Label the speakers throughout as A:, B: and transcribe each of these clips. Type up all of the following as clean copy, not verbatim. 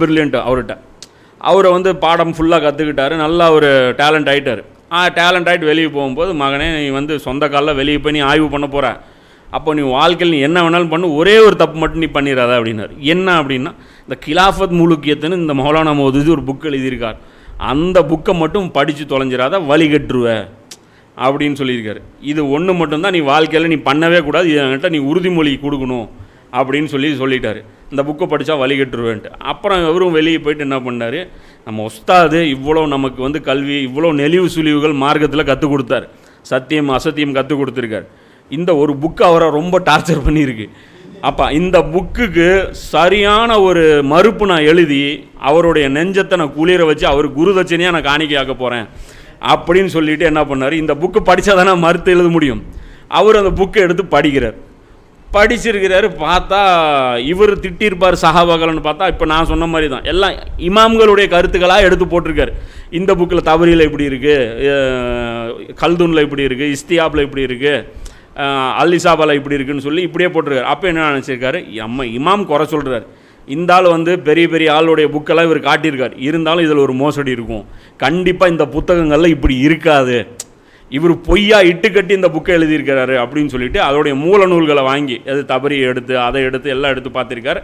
A: Brilliant அவர்கிட்ட. அவரை வந்து பாடம் ஃபுல்லாக கற்றுக்கிட்டாரு, நல்லா ஒரு டேலண்ட் ஆகிட்டார். டேலண்ட் ஆகிட்டு வெளியே போகும்போது, மகனே நீ வந்து சொந்த காலில் வெளியே போய் நீ ஆய்வு பண்ண போகிற, அப்போ நீ வாழ்க்கையில் நீ என்ன வேணாலும் பண்ணு, ஒரே ஒரு தப்பு மட்டும் நீ பண்ணிடாத அப்படின்னாரு. என்ன அப்படின்னா, இந்த கிலாஃபத் முலுக்கியத்துன்னு இந்த மௌலானா மௌதூதி ஒரு புக் எழுதியிருக்கார், அந்த புக்கை மட்டும் படித்து தொலைஞ்சிடாத, வழிகட்டுருவ அப்படின்னு சொல்லியிருக்காரு. இது ஒன்று மட்டும்தான் நீ வாழ்க்கையில் நீ பண்ணவே கூடாது, என்கிட்ட நீ உறுதிமொழி கொடுக்கணும் அப்படின்னு சொல்லிட்டார். இந்த புக்கை படித்தா வழிகட்டுருவேன்ட்டு. அப்புறம் அவரும் வெளியே போயிட்டு என்ன பண்ணார், நம்ம உஸ்தாது இவ்வளோ நமக்கு வந்து கல்வி, இவ்வளோ நெளிவு சுழிவுகள் மார்க்கத்தில் கற்றுக் கொடுத்தார், சத்தியம் அசத்தியம் கற்றுக் கொடுத்துருக்கார். இந்த ஒரு புக்கு அவரை ரொம்ப டார்ச்சர் பண்ணியிருக்கு. அப்போ இந்த புக்குக்கு சரியான ஒரு மறுப்பு நான் எழுதி அவருடைய நெஞ்சத்தை நான் குளிர வச்சு அவர் குருதட்சணையாக நான் காணிக்கையாக்க போகிறேன் அப்படின்னு சொல்லிட்டு என்ன பண்ணார், இந்த புக்கு படித்தா தானே மறுத்து எழுத முடியும். அவர் அந்த புக்கை எடுத்து படிச்சிருக்கிறாரு. பார்த்தா இவர் திட்டிருப்பார் சஹாபாக்கள்னு பார்த்தா இப்போ நான் சொன்ன மாதிரி தான் எல்லாம் இமாம்களுடைய கருத்துக்களாக எடுத்து போட்டிருக்காரு. இந்த புக்கில் தவறியில் இப்படி இருக்குது, கல்தூனில் இப்படி இருக்குது, இஸ்தியாபில் இப்படி இருக்குது, அல்லிசாபாவில் இப்படி இருக்குன்னு சொல்லி இப்படியே போட்டிருக்காரு. அப்போ என்ன நினச்சிருக்காரு, இமாம் குறை சொல்கிறார், இந்த ஆள் வந்து பெரிய பெரிய ஆளுடைய புக்கெல்லாம் இவர் காட்டியிருக்கார், இருந்தாலும் இதில் ஒரு மோசடி இருக்கும், கண்டிப்பாக இந்த புத்தகங்களில் இப்படி இருக்காது, இவர் பொய்யா இட்டுக்கட்டி இந்த புக்கை எழுதியிருக்கிறாரு அப்படின்னு சொல்லிட்டு அதோடைய மூல நூல்களை வாங்கி அது தபரியை எடுத்து அதை எடுத்து எல்லாம் எடுத்து பார்த்துருக்காரு.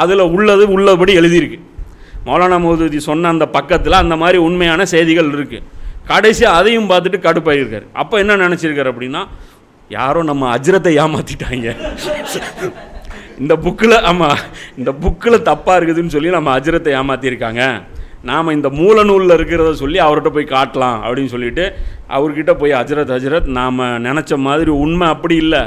A: அதில் உள்ளபடி எழுதியிருக்கு. மௌலானா மௌதூதி சொன்ன அந்த பக்கத்தில் அந்த மாதிரி உண்மையான செய்திகள் இருக்குது. கடைசி அதையும் பார்த்துட்டு கடுப்பாயிருக்காரு. அப்போ என்ன நினச்சிருக்காரு அப்படின்னா, யாரோ நம்ம அஜ்ரத்தை ஏமாற்றிட்டாங்க, இந்த புக்கில் இந்த புக்கில் தப்பாக இருக்குதுன்னு சொல்லி நம்ம அஜ்ரத்தை ஏமாற்றிருக்காங்க, நாம் இந்த மூல நூலில் இருக்கிறத சொல்லி அவர்கிட்ட போய் காட்டலாம் அப்படின்னு சொல்லிட்டு அவர்கிட்ட போய் ஹஜ்ரத் நாம் நினச்ச மாதிரி உண்மை அப்படி இல்லை,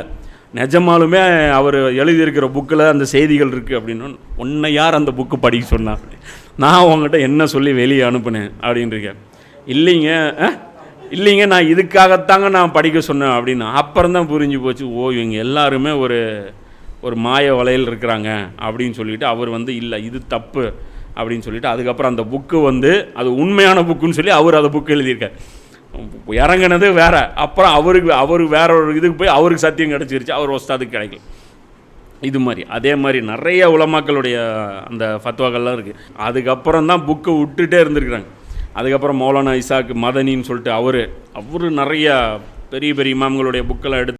A: நிஜமாலுமே அவர் எழுதியிருக்கிற புக்கில் அந்த செய்திகள் இருக்குது அப்படின்னு. உன்னை யார் அந்த புக்கு படிக்க சொன்னார், நான் உங்கள்கிட்ட என்ன சொல்லி வெளியே அனுப்புனேன் அப்படின்ட்டுருக்கேன். இல்லைங்க நான் இதுக்காகத்தாங்க நான் படிக்க சொன்னேன் அப்படின்னு. அப்புறம் தான் புரிஞ்சு போச்சு, ஓ இவங்க எல்லாருமே ஒரு மாய வலையில் இருக்கிறாங்க அப்படின்னு சொல்லிட்டு அவர் வந்து இல்லை இது தப்பு அப்படின்னு சொல்லிட்டு அதுக்கப்புறம் அந்த புக்கு வந்து அது உண்மையான புக்குன்னு சொல்லி அவர் அந்த புக்கு எழுதியிருக்கார். இறங்கினது வேற, அப்புறம் அவர் வேற ஒரு இதுக்கு போய் அவருக்கு சத்தியம் கிடச்சிருச்சு, அவர் உஸ்தாதுக்கு கிடைக்கல. இது மாதிரி அதே மாதிரி நிறைய உலமாக்களுடைய அந்த ஃபத்வாக்கள்லாம் இருக்குது. அதுக்கப்புறம் தான் புக்கை விட்டுட்டே இருந்திருக்கிறாங்க. அதுக்கப்புறம் மௌலானா இசாக் மதனின்னு சொல்லிட்டு அவர் நிறைய பெரிய பெரிய இமாம்களுடைய புக்கெல்லாம் எடுத்து